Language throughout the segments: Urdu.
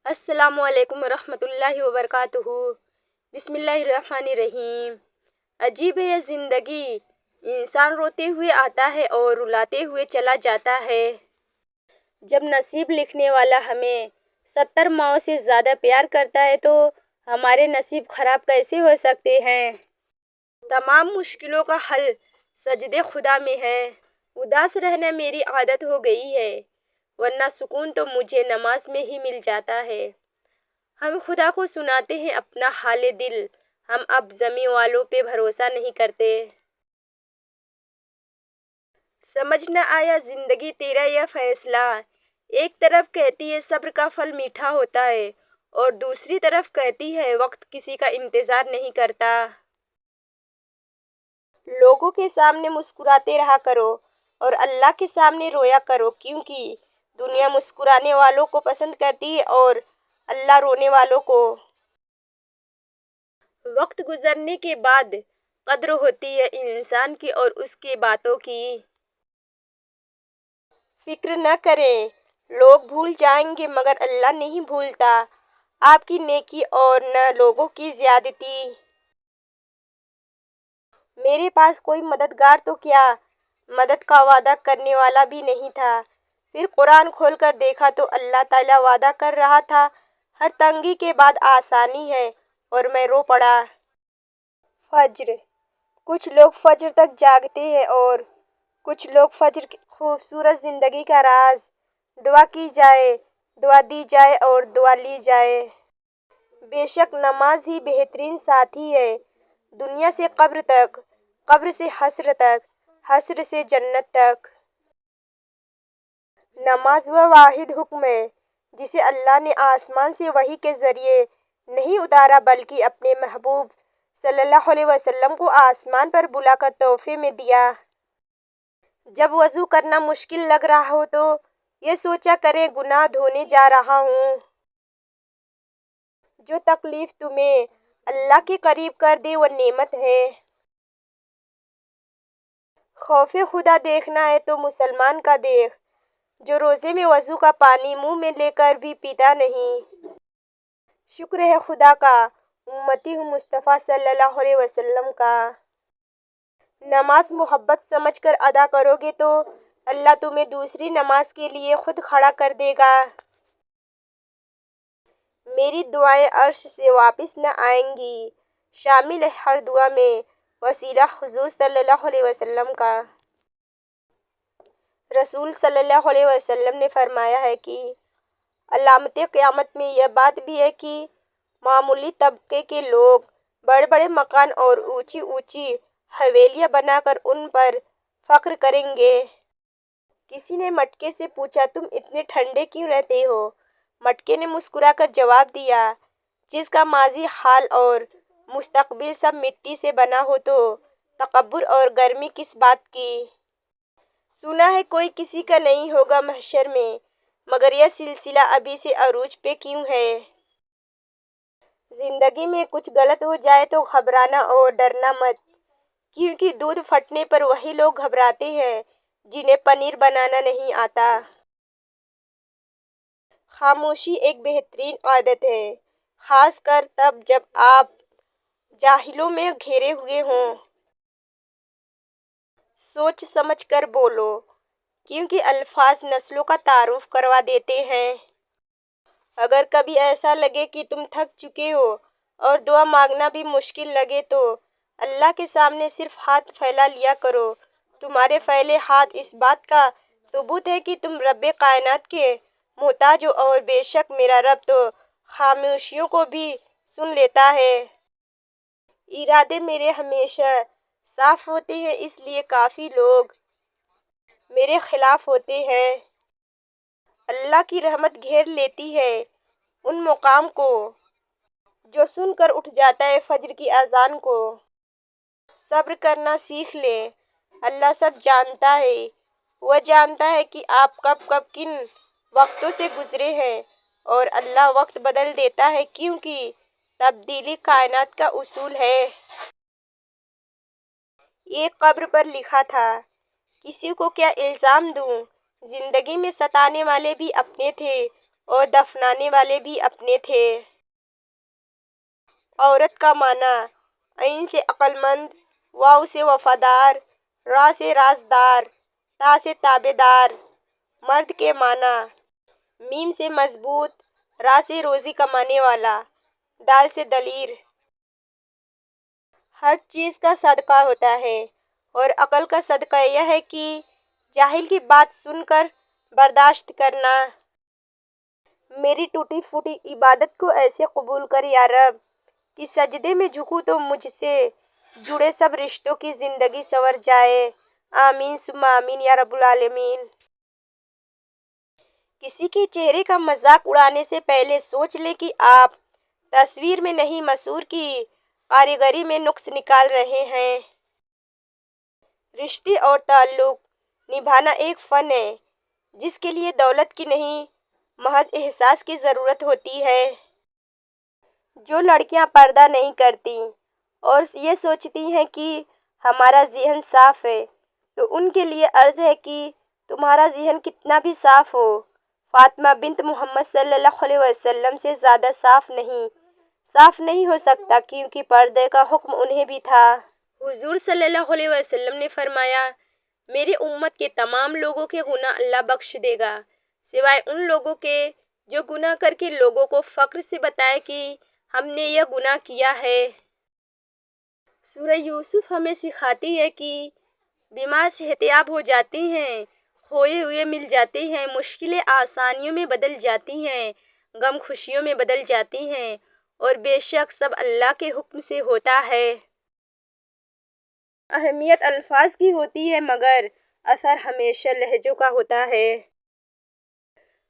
السلام علیکم ورحمۃ اللہ وبرکاتہ۔ بسم اللہ الرحمن الرحیم۔ عجیب ہے یہ زندگی، انسان روتے ہوئے آتا ہے اور رلاتے ہوئے چلا جاتا ہے۔ جب نصیب لکھنے والا ہمیں 70 ماؤں سے زیادہ پیار کرتا ہے تو ہمارے نصیب خراب کیسے ہو سکتے ہیں؟ تمام مشکلوں کا حل سجدے خدا میں ہے۔ اداس رہنا میری عادت ہو گئی ہے، ورنہ سکون تو مجھے نماز میں ہی مل جاتا ہے۔ ہم خدا کو سناتے ہیں اپنا حال دل، ہم اب زمین والوں پہ بھروسہ نہیں کرتے۔ سمجھ نہ آیا زندگی تیرا یہ فیصلہ، ایک طرف کہتی ہے صبر کا پھل میٹھا ہوتا ہے اور دوسری طرف کہتی ہے وقت کسی کا انتظار نہیں کرتا۔ لوگوں کے سامنے مسکراتے رہا کرو اور اللہ کے سامنے رویا کرو، کیونکہ دنیا مسکرانے والوں کو پسند کرتی ہے اور اللہ رونے والوں کو۔ وقت گزرنے کے بعد قدر ہوتی ہے انسان کی اور اس کی باتوں کی۔ فکر نہ کریں، لوگ بھول جائیں گے مگر اللہ نہیں بھولتا آپ کی نیکی اور نہ لوگوں کی زیادتی۔ میرے پاس کوئی مددگار تو کیا، مدد کا وعدہ کرنے والا بھی نہیں تھا۔ پھر قرآن کھول کر دیکھا تو اللہ تعالیٰ وعدہ کر رہا تھا ہر تنگی کے بعد آسانی ہے، اور میں رو پڑا۔ فجر۔ کچھ لوگ فجر تک جاگتے ہیں اور کچھ لوگ فجر کی خوبصورت زندگی کا راز۔ دعا کی جائے، دعا دی جائے اور دعا لی جائے۔ بے شک نماز ہی بہترین ساتھی ہے، دنیا سے قبر تک، قبر سے حشر تک، حشر سے جنت تک۔ نماز وہ واحد حکم ہے جسے اللہ نے آسمان سے وحی کے ذریعے نہیں اتارا بلکہ اپنے محبوب صلی اللہ علیہ وسلم کو آسمان پر بلا کر تحفے میں دیا۔ جب وضو کرنا مشکل لگ رہا ہو تو یہ سوچا کریں گناہ دھونے جا رہا ہوں۔ جو تکلیف تمہیں اللہ کے قریب کر دے وہ نعمت ہے۔ خوف خدا دیکھنا ہے تو مسلمان کا دیکھ، جو روزے میں وضو کا پانی منہ میں لے کر بھی پیتا نہیں۔ شکر ہے خدا کا، امتی ہوں مصطفیٰ صلی اللہ علیہ وسلم کا۔ نماز محبت سمجھ کر ادا کرو گے تو اللہ تمہیں دوسری نماز کے لیے خود کھڑا کر دے گا۔ میری دعائیں عرش سے واپس نہ آئیں گی، شامل ہے ہر دعا میں وسیلہ حضور صلی اللہ علیہ وسلم کا۔ رسول صلی اللہ علیہ وسلم نے فرمایا ہے کہ علامت قیامت میں یہ بات بھی ہے کہ معمولی طبقے کے لوگ بڑے بڑے مکان اور اونچی اونچی حویلیاں بنا کر ان پر فخر کریں گے۔ کسی نے مٹکے سے پوچھا تم اتنے ٹھنڈے کیوں رہتے ہو؟ مٹکے نے مسکرا کر جواب دیا جس کا ماضی، حال اور مستقبل سب مٹی سے بنا ہو تو تکبر اور گرمی کس بات کی؟ سنا ہے کوئی کسی کا نہیں ہوگا محشر میں، مگر یہ سلسلہ ابھی سے عروج پہ کیوں ہے؟ زندگی میں کچھ غلط ہو جائے تو گھبرانا اور ڈرنا مت، کیونکہ دودھ پھٹنے پر وہی لوگ گھبراتے ہیں جنہیں پنیر بنانا نہیں آتا۔ خاموشی ایک بہترین عادت ہے، خاص کر تب جب آپ جاہلوں میں گھرے ہوئے ہوں۔ سوچ سمجھ کر بولو، کیونکہ الفاظ نسلوں کا تعارف کروا دیتے ہیں۔ اگر کبھی ایسا لگے کہ تم تھک چکے ہو اور دعا مانگنا بھی مشکل لگے تو اللہ کے سامنے صرف ہاتھ پھیلا لیا کرو۔ تمہارے پھیلے ہاتھ اس بات کا ثبوت ہے کہ تم رب کائنات کے محتاج ہو، اور بے شک میرا رب تو خاموشیوں کو بھی سن لیتا ہے۔ ارادے میرے ہمیشہ صاف ہوتے ہیں، اس لیے کافی لوگ میرے خلاف ہوتے ہیں۔ اللہ کی رحمت گھیر لیتی ہے ان مقام کو جو سن کر اٹھ جاتا ہے فجر کی اذان کو۔ صبر کرنا سیکھ لیں، اللہ سب جانتا ہے، وہ جانتا ہے کہ آپ کب کب کن وقتوں سے گزرے ہیں، اور اللہ وقت بدل دیتا ہے کیونکہ تبدیلی کائنات کا اصول ہے۔ ایک قبر پر لکھا تھا کسی کو کیا الزام دوں، زندگی میں ستانے والے بھی اپنے تھے اور دفنانے والے بھی اپنے تھے۔ عورت کا معنی عین سے عقل مند، واو سے وفادار، را سے رازدار، تا سے تابع دار۔ مرد کے معنی میم سے مضبوط، را سے روزی کمانے والا، دال سے دلیر۔ ہر چیز کا صدقہ ہوتا ہے اور عقل کا صدقہ یہ ہے کہ جاہل کی بات سن کر برداشت کرنا۔ میری ٹوٹی پھوٹی عبادت کو ایسے قبول کر یا رب کہ سجدے میں جھکوں تو مجھ سے جڑے سب رشتوں کی زندگی سنور جائے۔ آمین ثم آمین یا رب العالمین۔ کسی کے چہرے کا مذاق اڑانے سے پہلے سوچ لیں کہ آپ تصویر میں نہیں مصور کی کاریگری میں نقص نکال رہے ہیں۔ رشتے اور تعلق نبھانا ایک فن ہے جس کے لیے دولت کی نہیں، محض احساس کی ضرورت ہوتی ہے۔ جو لڑکیاں پردہ نہیں کرتی اور یہ سوچتی ہیں کہ ہمارا ذہن صاف ہے تو ان کے لیے عرض ہے کہ تمہارا ذہن کتنا بھی صاف ہو، فاطمہ بنت محمد صلی اللہ علیہ وسلم سے زیادہ صاف نہیں ہو سکتا، کیونکہ پردے کا حکم انہیں بھی تھا۔ حضور صلی اللہ علیہ وسلم نے فرمایا، میری امت کے تمام لوگوں کے گناہ اللہ بخش دے گا سوائے ان لوگوں کے جو گناہ کر کے لوگوں کو فخر سے بتائے کہ ہم نے یہ گناہ کیا ہے۔ سورہ یوسف ہمیں سکھاتی ہے کہ بیمار صحتیاب ہو جاتے ہیں، کھوئے ہوئے مل جاتے ہیں، مشکلیں آسانیوں میں بدل جاتی ہیں، غم خوشیوں میں بدل جاتی ہیں، اور بے شک سب اللہ کے حکم سے ہوتا ہے۔ اہمیت الفاظ کی ہوتی ہے مگر اثر ہمیشہ لہجوں کا ہوتا ہے۔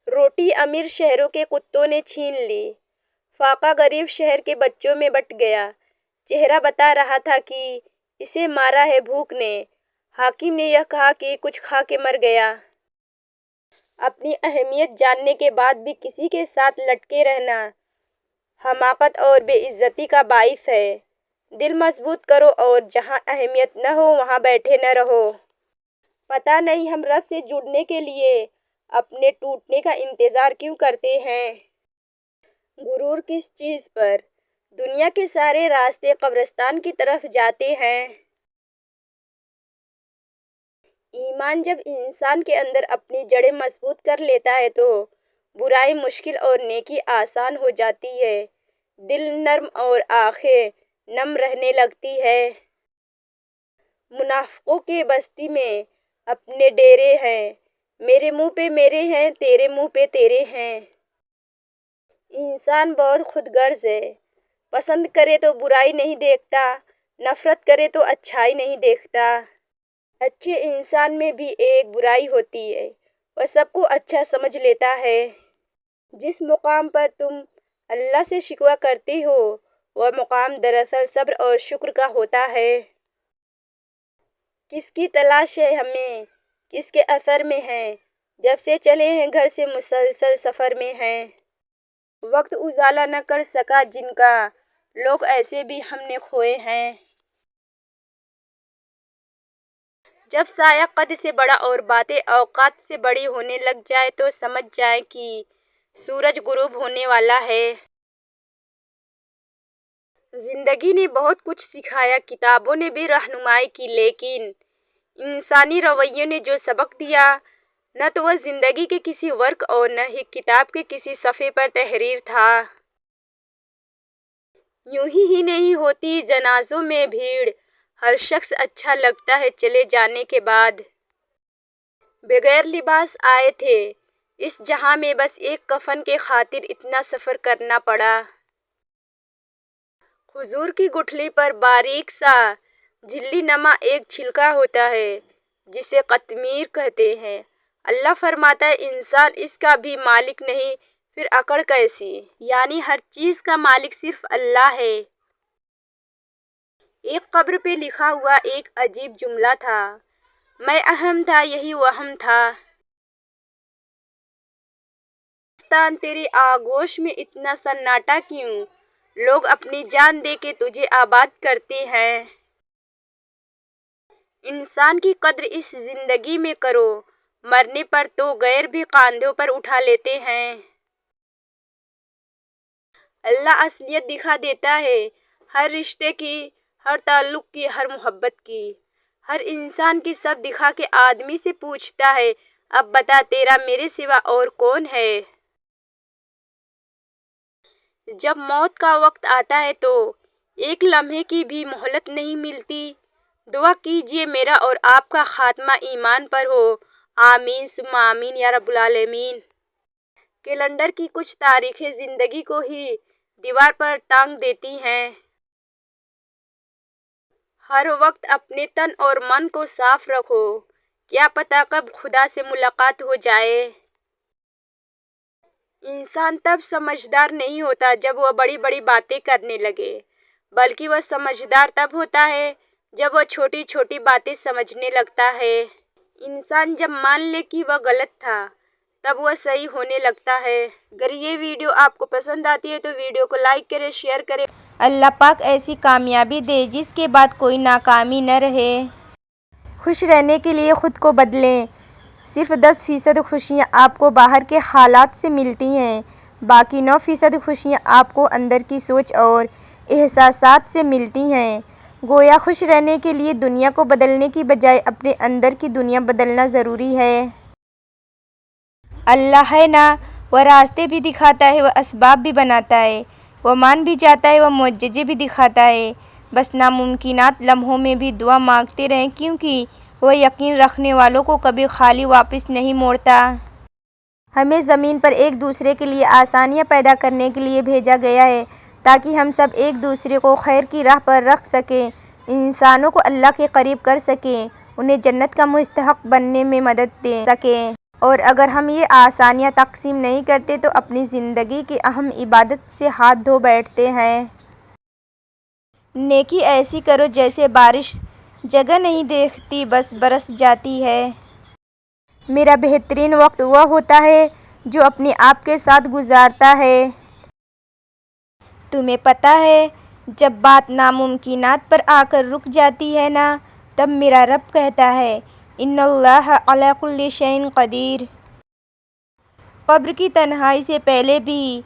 روٹی امیر شہروں کے کتوں نے چھین لی، فاقہ غریب شہر کے بچوں میں بٹ گیا۔ چہرہ بتا رہا تھا کہ اسے مارا ہے بھوک نے، حاکم نے یہ کہا کہ کچھ کھا کے مر گیا۔ اپنی اہمیت جاننے کے بعد بھی کسی کے ساتھ لٹکے رہنا حماقت اور بے عزتی کا باعث ہے۔ دل مضبوط کرو اور جہاں اہمیت نہ ہو وہاں بیٹھے نہ رہو۔ پتہ نہیں ہم رب سے جڑنے کے لیے اپنے ٹوٹنے کا انتظار کیوں کرتے ہیں۔ غرور کس چیز پر؟ دنیا کے سارے راستے قبرستان کی طرف جاتے ہیں۔ ایمان جب انسان کے اندر اپنی جڑیں مضبوط کر لیتا ہے تو برائی مشکل اور نیکی آسان ہو جاتی ہے۔ دل نرم اور آنکھیں نم رہنے لگتی ہے۔ منافقوں کے بستی میں اپنے ڈیرے ہیں، میرے منہ پہ میرے ہیں، تیرے منہ پہ تیرے ہیں۔ انسان بہت خود غرض ہے، پسند کرے تو برائی نہیں دیکھتا، نفرت کرے تو اچھائی نہیں دیکھتا۔ اچھے انسان میں بھی ایک برائی ہوتی ہے، وہ سب کو اچھا سمجھ لیتا ہے۔ جس مقام پر تم اللہ سے شکوہ کرتے ہو وہ مقام دراصل صبر اور شکر کا ہوتا ہے۔ کس کی تلاش ہے ہمیں، کس کے اثر میں ہیں، جب سے چلے ہیں گھر سے مسلسل سفر میں ہیں۔ وقت اجالا نہ کر سکا جن کا، لوگ ایسے بھی ہم نے کھوئے ہیں۔ جب سایہ قد سے بڑا اور باتیں اوقات سے بڑی ہونے لگ جائے تو سمجھ جائیں کہ سورج غروب ہونے والا ہے۔ زندگی نے بہت کچھ سکھایا، کتابوں نے بھی رہنمائی کی، لیکن انسانی رویے نے جو سبق دیا نہ تو وہ زندگی کے کسی ورق اور نہ ہی کتاب کے کسی صفحے پر تحریر تھا۔ یوں ہی نہیں ہوتی جنازوں میں بھیڑ، ہر شخص اچھا لگتا ہے چلے جانے کے بعد۔ بغیر لباس آئے تھے اس جہاں میں، بس ایک کفن کے خاطر اتنا سفر کرنا پڑا۔ کھجور کی گٹھلی پر باریک سا جھلی نما ایک چھلکا ہوتا ہے جسے قطمیر کہتے ہیں۔ اللہ فرماتا ہے انسان اس کا بھی مالک نہیں، پھر اکڑ کیسی؟ یعنی ہر چیز کا مالک صرف اللہ ہے۔ ایک قبر پہ لکھا ہوا ایک عجیب جملہ تھا، میں اہم تھا یہی وہم تھا۔ پاکستان تیری آغوش میں اتنا سناٹا کیوں؟ لوگ اپنی جان دے کے تجھے آباد کرتے ہیں۔ انسان کی قدر اس زندگی میں کرو، مرنے پر تو غیر بھی کاندھوں پر اٹھا لیتے ہیں۔ اللہ اصلیت دکھا دیتا ہے، ہر رشتے کی، ہر تعلق کی، ہر محبت کی، ہر انسان کی، سب دکھا کے آدمی سے پوچھتا ہے اب بتا تیرا میرے سوا اور کون ہے؟ جب موت کا وقت آتا ہے تو ایک لمحے کی بھی مہلت نہیں ملتی۔ دعا کیجیے میرا اور آپ کا خاتمہ ایمان پر ہو، آمین ثم آمین یا رب العالمین۔ کیلنڈر کی کچھ تاریخیں زندگی کو ہی دیوار پر ٹانگ دیتی ہیں۔ ہر وقت اپنے تن اور من کو صاف رکھو، کیا پتہ کب خدا سے ملاقات ہو جائے۔ انسان تب سمجھدار نہیں ہوتا جب وہ بڑی بڑی باتیں کرنے لگے، بلکہ وہ سمجھدار تب ہوتا ہے جب وہ چھوٹی چھوٹی باتیں سمجھنے لگتا ہے۔ انسان جب مان لے کہ وہ غلط تھا تب وہ صحیح ہونے لگتا ہے۔ اگر یہ ویڈیو آپ کو پسند آتی ہے تو ویڈیو کو لائک کریں، شیئر کریں۔ اللہ پاک ایسی کامیابی دے جس کے بعد کوئی ناکامی نہ رہے۔ خوش رہنے کے لیے خود کو بدلیں۔ صرف 10% خوشیاں آپ کو باہر کے حالات سے ملتی ہیں، باقی 9% خوشیاں آپ کو اندر کی سوچ اور احساسات سے ملتی ہیں۔ گویا خوش رہنے کے لیے دنیا کو بدلنے کی بجائے اپنے اندر کی دنیا بدلنا ضروری ہے۔ اللہ ہے نا، وہ راستے بھی دکھاتا ہے، وہ اسباب بھی بناتا ہے، وہ مان بھی جاتا ہے، وہ معجزے بھی دکھاتا ہے۔ بس ناممکنات لمحوں میں بھی دعا مانگتے رہیں، کیونکہ وہ یقین رکھنے والوں کو کبھی خالی واپس نہیں موڑتا۔ ہمیں زمین پر ایک دوسرے کے لیے آسانیاں پیدا کرنے کے لیے بھیجا گیا ہے تاکہ ہم سب ایک دوسرے کو خیر کی راہ پر رکھ سکیں، انسانوں کو اللہ کے قریب کر سکیں، انہیں جنت کا مستحق بننے میں مدد دے سکیں۔ اور اگر ہم یہ آسانیاں تقسیم نہیں کرتے تو اپنی زندگی کی اہم عبادت سے ہاتھ دھو بیٹھتے ہیں۔ نیکی ایسی کرو جیسے بارش جگہ نہیں دیکھتی بس برس جاتی ہے۔ میرا بہترین وقت وہ ہوتا ہے جو اپنے آپ کے ساتھ گزارتا ہے۔ تمہیں پتہ ہے جب بات ناممکنات پر آ کر رک جاتی ہے نا، تب میرا رب کہتا ہے ان اللہ علی کل شیء قدیر۔ قبر کی تنہائی سے پہلے بھی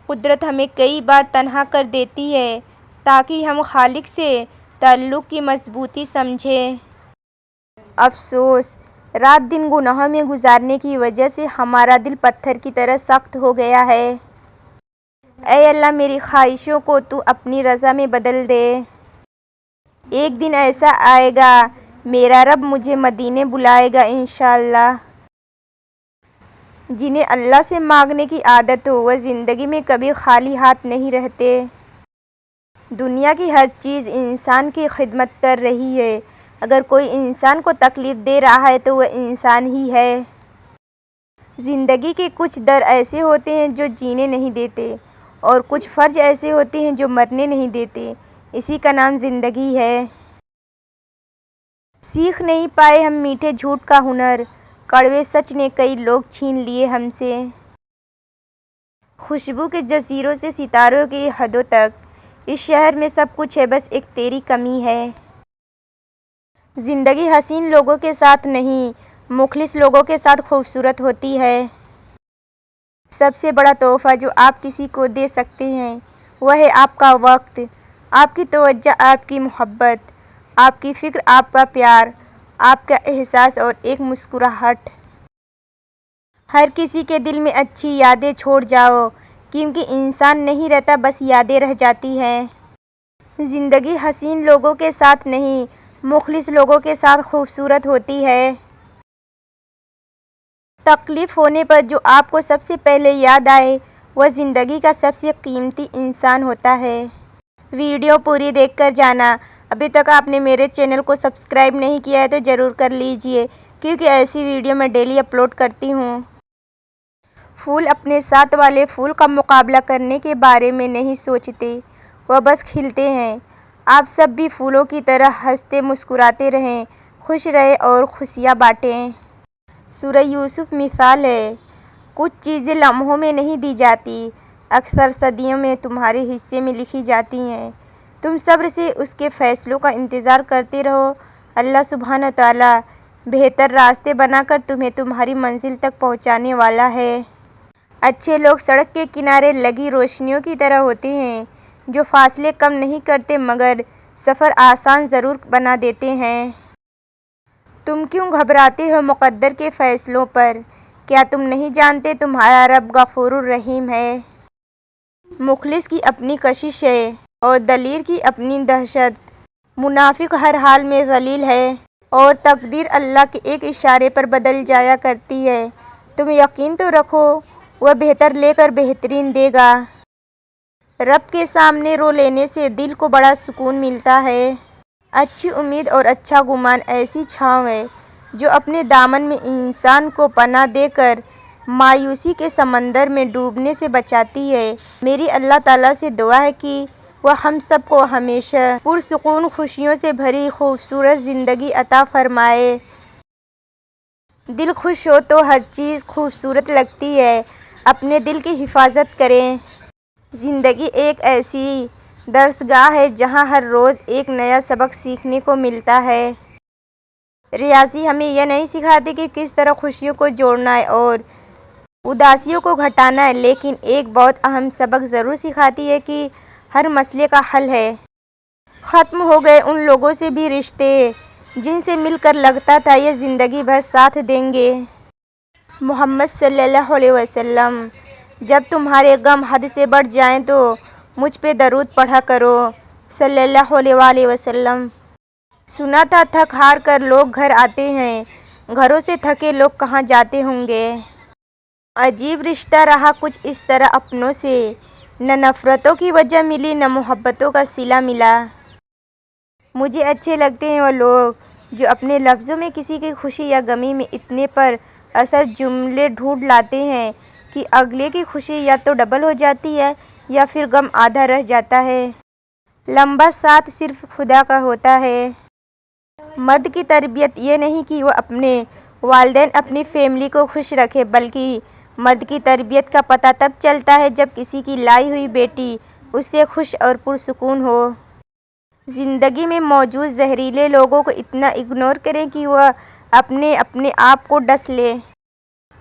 قدرت ہمیں کئی بار تنہا کر دیتی ہے تاکہ ہم خالق سے تعلق کی مضبوطی سمجھیں۔ افسوس، رات دن گناہوں میں گزارنے کی وجہ سے ہمارا دل پتھر کی طرح سخت ہو گیا ہے۔ اے اللہ، میری خواہشوں کو تو اپنی رضا میں بدل دے۔ ایک دن ایسا آئے گا میرا رب مجھے مدینے بلائے گا انشاءاللہ۔ جنہیں اللہ سے مانگنے کی عادت ہو وہ زندگی میں کبھی خالی ہاتھ نہیں رہتے۔ دنیا کی ہر چیز انسان کی خدمت کر رہی ہے۔ اگر کوئی انسان کو تکلیف دے رہا ہے تو وہ انسان ہی ہے۔ زندگی کے کچھ در ایسے ہوتے ہیں جو جینے نہیں دیتے اور کچھ فرض ایسے ہوتے ہیں جو مرنے نہیں دیتے، اسی کا نام زندگی ہے۔ سیکھ نہیں پائے ہم میٹھے جھوٹ کا ہنر، کڑوے سچ نے کئی لوگ چھین لیے ہم سے۔ خوشبو کے جزیروں سے ستاروں کی حدوں تک، اس شہر میں سب کچھ ہے بس ایک تیری کمی ہے۔ زندگی حسین لوگوں کے ساتھ نہیں، مخلص لوگوں کے ساتھ خوبصورت ہوتی ہے۔ سب سے بڑا تحفہ جو آپ کسی کو دے سکتے ہیں وہ ہے آپ کا وقت، آپ کی توجہ، آپ کی محبت، آپ کی فکر، آپ کا پیار، آپ کا احساس اور ایک مسکراہٹ۔ ہر کسی کے دل میں اچھی یادیں چھوڑ جاؤ، کیونکہ انسان نہیں رہتا بس یادیں رہ جاتی ہیں۔ زندگی حسین لوگوں کے ساتھ نہیں، مخلص لوگوں کے ساتھ خوبصورت ہوتی ہے۔ تکلیف ہونے پر جو آپ کو سب سے پہلے یاد آئے وہ زندگی کا سب سے قیمتی انسان ہوتا ہے۔ ویڈیو پوری دیکھ کر جانا۔ ابھی تک آپ نے میرے چینل کو سبسکرائب نہیں کیا ہے تو ضرور کر لیجئے، کیونکہ ایسی ویڈیو میں ڈیلی اپلوڈ کرتی ہوں۔ پھول اپنے ساتھ والے پھول کا مقابلہ کرنے کے بارے میں نہیں سوچتے، وہ بس کھلتے ہیں۔ آپ سب بھی پھولوں کی طرح ہنستے مسکراتے رہیں، خوش رہیں اور خوشیاں بانٹیں۔ سورہ یوسف مثال ہے۔ کچھ چیزیں لمحوں میں نہیں دی جاتی، اکثر صدیوں میں تمہارے حصے میں لکھی جاتی ہیں۔ تم صبر سے اس کے فیصلوں کا انتظار کرتے رہو۔ اللہ سبحانہ تعالیٰ بہتر راستے بنا کر تمہیں تمہاری منزل تک پہنچانے والا ہے۔ اچھے لوگ سڑک کے کنارے لگی روشنیوں کی طرح ہوتے ہیں جو فاصلے کم نہیں کرتے مگر سفر آسان ضرور بنا دیتے ہیں۔ تم کیوں گھبراتے ہو مقدر کے فیصلوں پر؟ کیا تم نہیں جانتے تمہارا رب غفور الرحیم ہے؟ مخلص کی اپنی کشش ہے اور دلیر کی اپنی دہشت۔ منافق ہر حال میں ذلیل ہے اور تقدیر اللہ کے ایک اشارے پر بدل جایا کرتی ہے۔ تم یقین تو رکھو وہ بہتر لے کر بہترین دے گا۔ رب کے سامنے رو لینے سے دل کو بڑا سکون ملتا ہے۔ اچھی امید اور اچھا گمان ایسی چھاؤں ہے جو اپنے دامن میں انسان کو پناہ دے کر مایوسی کے سمندر میں ڈوبنے سے بچاتی ہے۔ میری اللہ تعالیٰ سے دعا ہے کہ وہ ہم سب کو ہمیشہ پرسکون خوشیوں سے بھری خوبصورت زندگی عطا فرمائے۔ دل خوش ہو تو ہر چیز خوبصورت لگتی ہے۔ اپنے دل کی حفاظت کریں۔ زندگی ایک ایسی درسگاہ ہے جہاں ہر روز ایک نیا سبق سیکھنے کو ملتا ہے۔ ریاضی ہمیں یہ نہیں سکھاتی کہ کس طرح خوشیوں کو جوڑنا ہے اور اداسیوں کو گھٹانا ہے، لیکن ایک بہت اہم سبق ضرور سکھاتی ہے کہ ہر مسئلے کا حل ہے۔ ختم ہو گئے ان لوگوں سے بھی رشتے جن سے مل کر لگتا تھا یہ زندگی بھر ساتھ دیں گے۔ محمد صلی اللہ علیہ وسلم، جب تمہارے غم حد سے بڑھ جائیں تو مجھ پہ درود پڑھا کرو صلی اللہ علیہ وآلہ وسلم۔ سنا تھا تھک ہار کر لوگ گھر آتے ہیں، گھروں سے تھکے لوگ کہاں جاتے ہوں گے۔ عجیب رشتہ رہا کچھ اس طرح اپنوں سے، نہ نفرتوں کی وجہ ملی نہ محبتوں کا صلہ ملا۔ مجھے اچھے لگتے ہیں وہ لوگ جو اپنے لفظوں میں کسی کی خوشی یا غمی میں اتنے پر اثر جملے ڈھونڈ لاتے ہیں کہ اگلے کی خوشی یا تو ڈبل ہو جاتی ہے یا پھر غم آدھا رہ جاتا ہے۔ لمبا ساتھ صرف خدا کا ہوتا ہے۔ مرد کی تربیت یہ نہیں کہ وہ اپنے والدین اپنی فیملی کو خوش رکھے، بلکہ مرد کی تربیت کا پتہ تب چلتا ہے جب کسی کی لائی ہوئی بیٹی اس سے خوش اور پرسکون ہو۔ زندگی میں موجود زہریلے لوگوں کو اتنا اگنور کریں کہ وہ اپنے آپ کو ڈس لے۔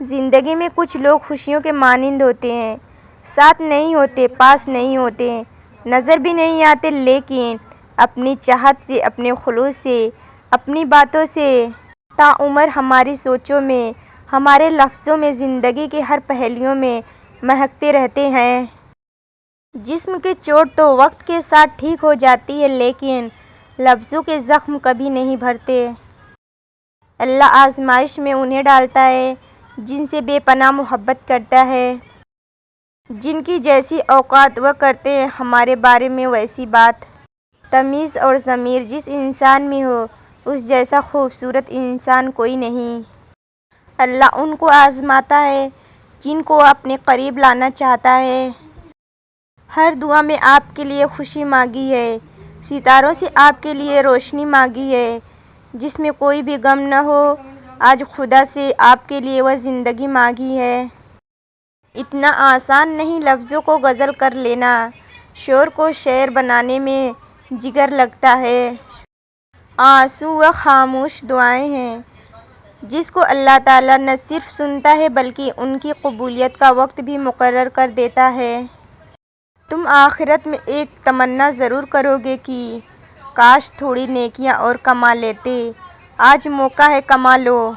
زندگی میں کچھ لوگ خوشیوں کے مانند ہوتے ہیں، ساتھ نہیں ہوتے، پاس نہیں ہوتے، نظر بھی نہیں آتے، لیکن اپنی چاہت سے، اپنے خلوص سے، اپنی باتوں سے تاعمر ہماری سوچوں میں، ہمارے لفظوں میں، زندگی کے ہر پہلوؤں میں مہکتے رہتے ہیں۔ جسم کی چوٹ تو وقت کے ساتھ ٹھیک ہو جاتی ہے لیکن لفظوں کے زخم کبھی نہیں بھرتے۔ اللہ آزمائش میں انہیں ڈالتا ہے جن سے بے پناہ محبت کرتا ہے۔ جن کی جیسی اوقات وہ کرتے ہیں ہمارے بارے میں ویسی بات۔ تمیز اور ضمیر جس انسان میں ہو اس جیسا خوبصورت انسان کوئی نہیں۔ اللہ ان کو آزماتا ہے جن کو وہ اپنے قریب لانا چاہتا ہے۔ ہر دعا میں آپ کے لیے خوشی مانگی ہے، ستاروں سے آپ کے لیے روشنی مانگی ہے۔ جس میں کوئی بھی غم نہ ہو، آج خدا سے آپ کے لیے وہ زندگی مانگی ہے۔ اتنا آسان نہیں لفظوں کو غزل کر لینا، شعر کو شعر بنانے میں جگر لگتا ہے۔ آنسو و خاموش دعائیں ہیں جس کو اللہ تعالیٰ نہ صرف سنتا ہے بلکہ ان کی قبولیت کا وقت بھی مقرر کر دیتا ہے۔ تم آخرت میں ایک تمنا ضرور کرو گے کہ کاش تھوڑی نیکیاں اور کما لیتے، آج موقع ہے کما لو۔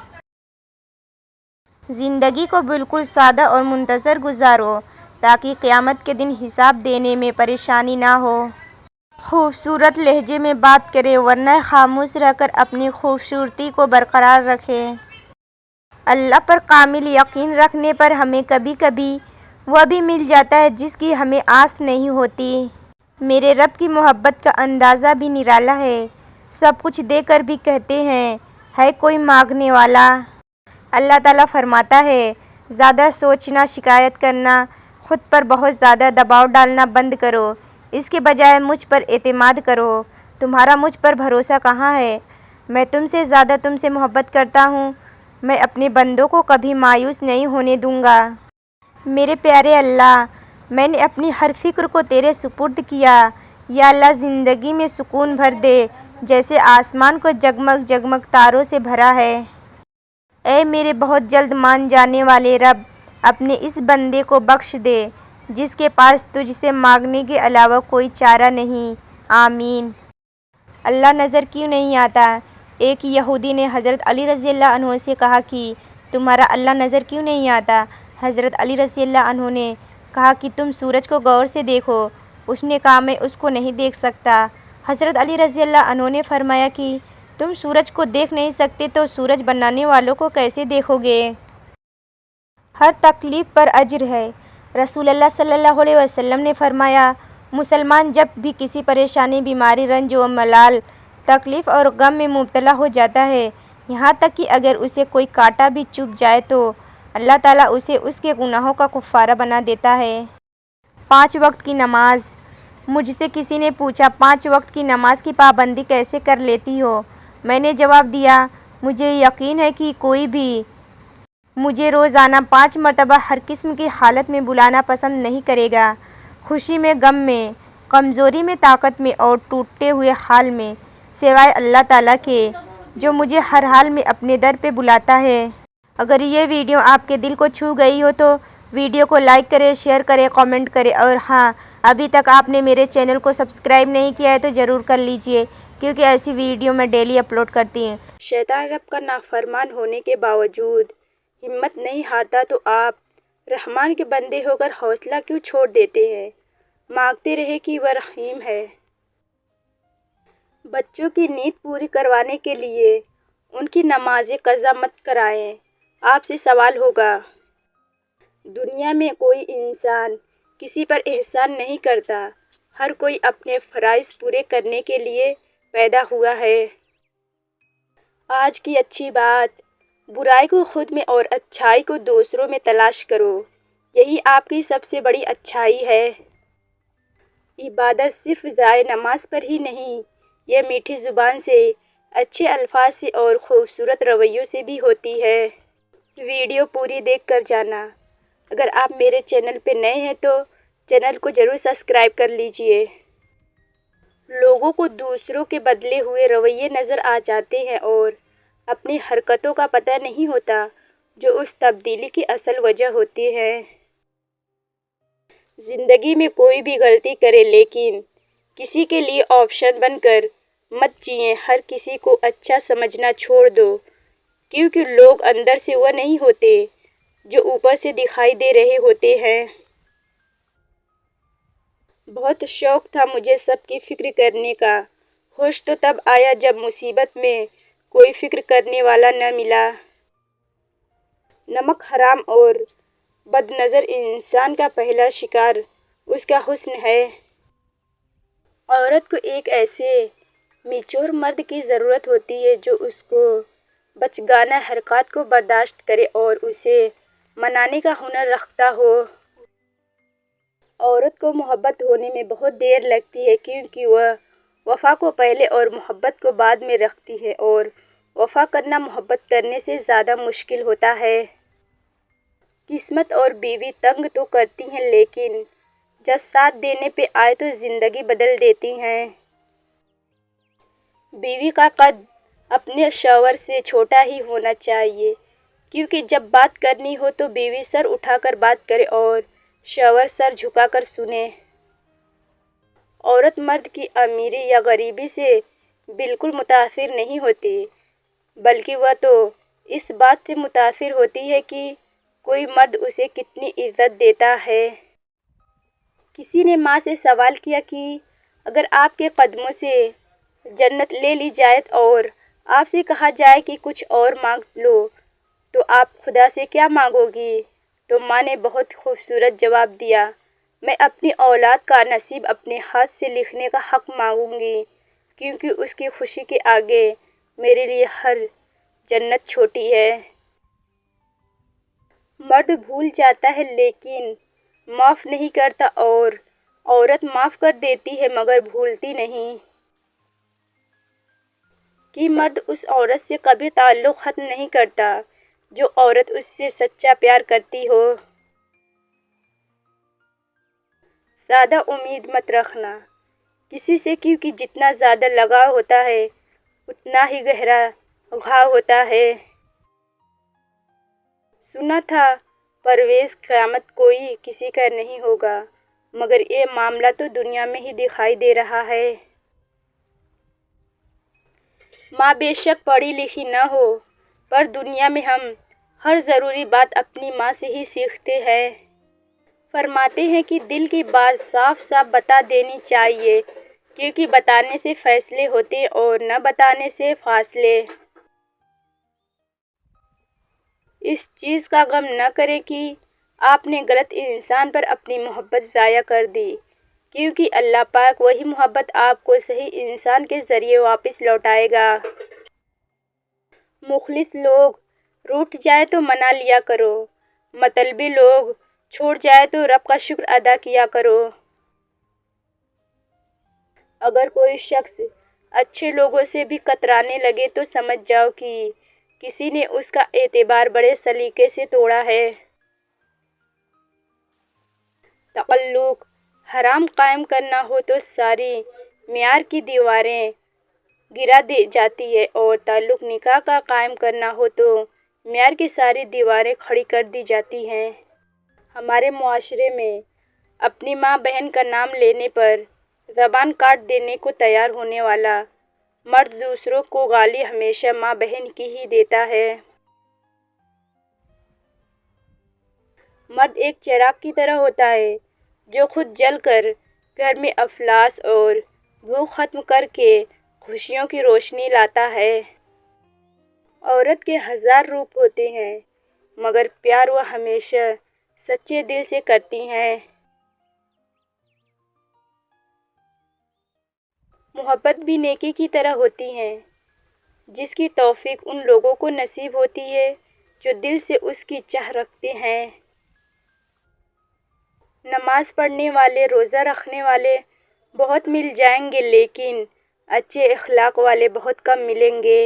زندگی کو بالکل سادہ اور منتظر گزارو تاکہ قیامت کے دن حساب دینے میں پریشانی نہ ہو۔ خوبصورت لہجے میں بات کریں ورنہ خاموش رہ کر اپنی خوبصورتی کو برقرار رکھیں۔ اللہ پر کامل یقین رکھنے پر ہمیں کبھی کبھی وہ بھی مل جاتا ہے جس کی ہمیں آس نہیں ہوتی۔ میرے رب کی محبت کا اندازہ بھی نرالا ہے، سب کچھ دے کر بھی کہتے ہیں ہے کوئی مانگنے والا۔ اللہ تعالیٰ فرماتا ہے زیادہ سوچنا، شکایت کرنا، خود پر بہت زیادہ دباؤ ڈالنا بند کرو، اس کے بجائے مجھ پر اعتماد کرو۔ تمہارا مجھ پر بھروسہ کہاں ہے؟ میں تم سے زیادہ تم سے محبت کرتا ہوں، میں اپنے بندوں کو کبھی مایوس نہیں ہونے دوں گا۔ میرے پیارے اللہ، میں نے اپنی ہر فکر کو تیرے سپرد کیا۔ یا اللہ زندگی میں سکون بھر دے جیسے آسمان کو جگمگ جگمگ تاروں سے بھرا ہے۔ اے میرے بہت جلد مان جانے والے رب، اپنے اس بندے کو بخش دے جس کے پاس تجھ سے مانگنے کے علاوہ کوئی چارہ نہیں۔ آمین۔ اللہ نظر کیوں نہیں آتا؟ ایک یہودی نے حضرت علی رضی اللہ عنہ سے کہا کہ تمہارا اللہ نظر کیوں نہیں آتا؟ حضرت علی رضی اللہ عنہ نے کہا کہ تم سورج کو غور سے دیکھو۔ اس نے کہا میں اس کو نہیں دیکھ سکتا۔ حضرت علی رضی اللہ عنہ نے فرمایا کہ تم سورج کو دیکھ نہیں سکتے تو سورج بنانے والوں کو کیسے دیکھو گے؟ ہر تکلیف پر اجر ہے۔ رسول اللہ صلی اللہ علیہ وسلم نے فرمایا مسلمان جب بھی کسی پریشانی، بیماری، رنج و ملال، تکلیف اور غم میں مبتلا ہو جاتا ہے، یہاں تک کہ اگر اسے کوئی کانٹا بھی چبھ جائے تو اللہ تعالیٰ اسے اس کے گناہوں کا کفارہ بنا دیتا ہے۔ 5 وقت کی نماز۔ مجھ سے کسی نے پوچھا 5 وقت کی نماز کی پابندی کیسے کر لیتی ہو؟ میں نے جواب دیا مجھے یقین ہے کہ کوئی بھی مجھے روزانہ 5 مرتبہ ہر قسم کی حالت میں بلانا پسند نہیں کرے گا، خوشی میں، غم میں، کمزوری میں، طاقت میں اور ٹوٹے ہوئے حال میں، سوائے اللہ تعالیٰ کے جو مجھے ہر حال میں اپنے در پہ بلاتا ہے۔ اگر یہ ویڈیو آپ کے دل کو چھو گئی ہو تو ویڈیو کو لائک کریں، شیئر کریں، کامنٹ کریں اور ہاں، ابھی تک آپ نے میرے چینل کو سبسکرائب نہیں کیا ہے تو ضرور کر لیجئے کیونکہ ایسی ویڈیو میں ڈیلی اپلوڈ کرتی ہوں۔ شیطان رب کا نافرمان ہونے کے باوجود ہمت نہیں ہارتا تو آپ رحمان کے بندے ہو کر حوصلہ کیوں چھوڑ دیتے ہیں؟ مانگتے رہے کہ وہ رحیم ہے۔ بچوں کی نیند پوری کروانے کے لیے ان کی نمازیں قضا مت کرائیں۔ آپ سے سوال ہوگا، دنیا میں کوئی انسان کسی پر احسان نہیں کرتا، ہر کوئی اپنے فرائض پورے کرنے کے لیے پیدا ہوا ہے۔ آج کی اچھی بات، برائی کو خود میں اور اچھائی کو دوسروں میں تلاش کرو، یہی آپ کی سب سے بڑی اچھائی ہے۔ عبادت صرف جائے نماز پر ہی نہیں، یہ میٹھی زبان سے، اچھے الفاظ سے اور خوبصورت رویوں سے بھی ہوتی ہے۔ ویڈیو پوری دیکھ کر جانا۔ اگر آپ میرے چینل پہ نئے ہیں تو چینل کو ضرور سبسکرائب کر لیجئے۔ لوگوں کو دوسروں کے بدلے ہوئے رویے نظر آ جاتے ہیں اور اپنی حرکتوں کا پتہ نہیں ہوتا جو اس تبدیلی کی اصل وجہ ہوتی ہے۔ زندگی میں کوئی بھی غلطی کرے لیکن کسی کے لیے آپشن بن کر مت جئیں۔ ہر کسی کو اچھا سمجھنا چھوڑ دو کیونکہ لوگ اندر سے وہ نہیں ہوتے جو اوپر سے دکھائی دے رہے ہوتے ہیں۔ بہت شوق تھا مجھے سب کی فکر کرنے کا، ہوش تو تب آیا جب مصیبت میں کوئی فکر کرنے والا نہ ملا۔ نمک حرام اور بد نظر انسان کا پہلا شکار اس کا حسن ہے۔ عورت کو ایک ایسے میچور مرد کی ضرورت ہوتی ہے جو اس کو بچگانہ حرکات کو برداشت کرے اور اسے منانے کا ہنر رکھتا ہو۔ عورت کو محبت ہونے میں بہت دیر لگتی ہے کیونکہ وہ وفا کو پہلے اور محبت کو بعد میں رکھتی ہے اور وفا کرنا محبت کرنے سے زیادہ مشکل ہوتا ہے۔ قسمت اور بیوی تنگ تو کرتی ہیں لیکن جب ساتھ دینے پہ آئے تو زندگی بدل دیتی ہیں۔ بیوی کا قد اپنے شوہر سے چھوٹا ہی ہونا چاہیے کیونکہ جب بات کرنی ہو تو بیوی سر اٹھا کر بات کرے اور شوہر سر جھکا کر سنے۔ عورت مرد کی امیری یا غریبی سے بالکل متاثر نہیں ہوتی بلکہ وہ تو اس بات سے متاثر ہوتی ہے کہ کوئی مرد اسے کتنی عزت دیتا ہے۔ کسی نے ماں سے سوال کیا کہ اگر آپ کے قدموں سے جنت لے لی جائے اور آپ سے کہا جائے کہ کچھ اور مانگ لو تو آپ خدا سے کیا مانگو گی؟ تو ماں نے بہت خوبصورت جواب دیا، میں اپنی اولاد کا نصیب اپنے ہاتھ سے لکھنے کا حق مانگوں گی کیونکہ اس کی خوشی کے آگے میرے لیے ہر جنت چھوٹی ہے۔ مرد بھول جاتا ہے لیکن معاف نہیں کرتا اور عورت معاف کر دیتی ہے مگر بھولتی نہیں۔ کہ مرد اس عورت سے کبھی تعلق ختم نہیں کرتا جو عورت اس سے سچا پیار کرتی ہو۔ زیادہ امید مت رکھنا کسی سے کیونکہ جتنا زیادہ لگاؤ ہوتا ہے اتنا ہی گہرا گھاؤ ہوتا ہے۔ سنا تھا پرویز قیامت کوئی کسی کا نہیں ہوگا، مگر یہ معاملہ تو دنیا میں ہی دکھائی دے رہا ہے۔ ماں بے شک پڑھی لکھی نہ ہو، پر دنیا میں ہم ہر ضروری بات اپنی ماں سے ہی سیکھتے ہیں۔ فرماتے ہیں کہ دل کی بات صاف صاف بتا دینی چاہیے، کیونکہ بتانے سے فیصلے ہوتے اور نہ بتانے سے فاصلے۔ اس چیز کا غم نہ کریں کہ آپ نے غلط انسان پر اپنی محبت ضائع کر دی، کیونکہ اللہ پاک وہی محبت آپ کو صحیح انسان کے ذریعے واپس لوٹائے گا۔ مخلص لوگ روٹھ جائیں تو منا لیا کرو، مطلبی لوگ چھوڑ جائیں تو رب کا شکر ادا کیا کرو۔ اگر کوئی شخص اچھے لوگوں سے بھی کترانے لگے تو سمجھ جاؤ کہ کسی نے اس کا اعتبار بڑے سلیقے سے توڑا ہے۔ تعلق حرام قائم کرنا ہو تو ساری معیار کی دیواریں گرا دی جاتی ہے، اور تعلق نکاح کا قائم کرنا ہو تو معیار کی ساری دیواریں کھڑی کر دی جاتی ہیں۔ ہمارے معاشرے میں اپنی ماں بہن کا نام لینے پر زبان کاٹ دینے کو تیار ہونے والا مرد دوسروں کو گالی ہمیشہ ماں بہن کی ہی دیتا ہے۔ مرد ایک چراغ کی طرح ہوتا ہے جو خود جل کر گھر میں افلاس اور بھوک ختم کر کے خوشیوں کی روشنی لاتا ہے۔ عورت کے ہزار روپ ہوتے ہیں، مگر پیار وہ ہمیشہ سچے دل سے کرتی ہیں۔ محبت بھی نیکی کی طرح ہوتی ہے، جس کی توفیق ان لوگوں کو نصیب ہوتی ہے جو دل سے اس کی چاہ رکھتے ہیں۔ نماز پڑھنے والے، روزہ رکھنے والے بہت مل جائیں گے، لیکن اچھے اخلاق والے بہت کم ملیں گے۔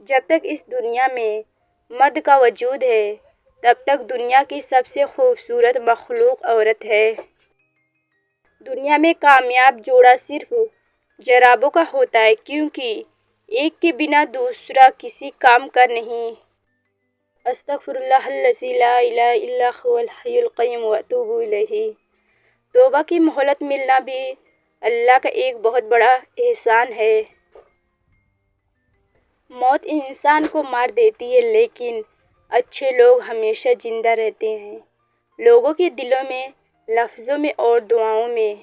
جب تک اس دنیا میں مرد کا وجود ہے، تب تک دنیا کی سب سے خوبصورت مخلوق عورت ہے۔ دنیا میں کامیاب جوڑا صرف جرابوں کا ہوتا ہے، کیونکہ ایک کے بنا دوسرا کسی کام کا نہیں۔ استغفر اللہ الذی لا الہ الا هو الحی القیوم واتوب الیہ۔ توبہ کی مہلت ملنا بھی اللہ کا ایک بہت بڑا احسان ہے۔ موت انسان کو مار دیتی ہے، لیکن اچھے لوگ ہمیشہ زندہ رہتے ہیں، لوگوں کے دلوں میں، لفظوں میں اور دعاؤں میں۔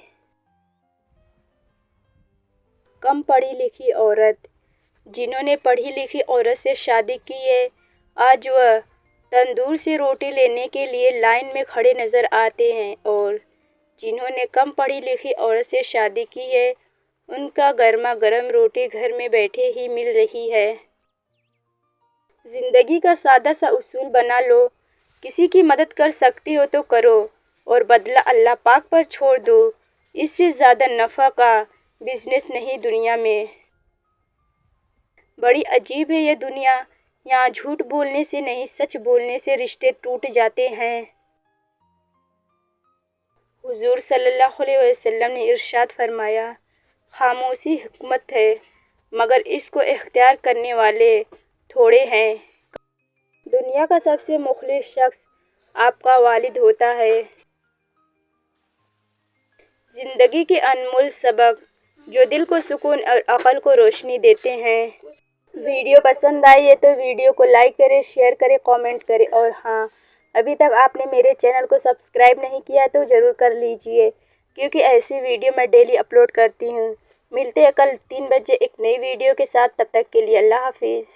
کم پڑھی لکھی عورت۔ جنہوں نے پڑھی لکھی عورت سے شادی کی ہے، آج وہ تندور سے روٹی لینے کے لیے لائن میں کھڑے نظر آتے ہیں، اور جنہوں نے کم پڑھی لکھی عورت سے شادی کی ہے، ان کا گرما گرم روٹی گھر میں بیٹھے ہی مل رہی ہے۔ زندگی کا سادہ سا اصول بنا لو، کسی کی مدد کر سکتے ہو تو کرو، اور بدلہ اللہ پاک پر چھوڑ دو۔ اس سے زیادہ نفع کا بزنس نہیں دنیا میں۔ بڑی عجیب ہے یہ دنیا، یہاں جھوٹ بولنے سے نہیں، سچ بولنے سے رشتے ٹوٹ جاتے ہیں۔ حضور صلی اللہ علیہ وسلم نے ارشاد فرمایا، خاموشی حکمت ہے، مگر اس کو اختیار کرنے والے تھوڑے ہیں۔ دنیا کا سب سے مخلص شخص آپ کا والد ہوتا ہے۔ زندگی کے انمول سبق جو دل کو سکون اور عقل کو روشنی دیتے ہیں۔ ویڈیو پسند آئی ہے تو ویڈیو کو لائک کریں، شیئر کریں، کامنٹ کریں، اور ہاں، ابھی تک آپ نے میرے چینل کو سبسکرائب نہیں کیا تو ضرور کر لیجئے، کیونکہ ایسی ویڈیو میں ڈیلی اپلوڈ کرتی ہوں۔ ملتے ہیں کل 3 بجے ایک نئی ویڈیو کے ساتھ، تب تک کے لیے اللہ حافظ۔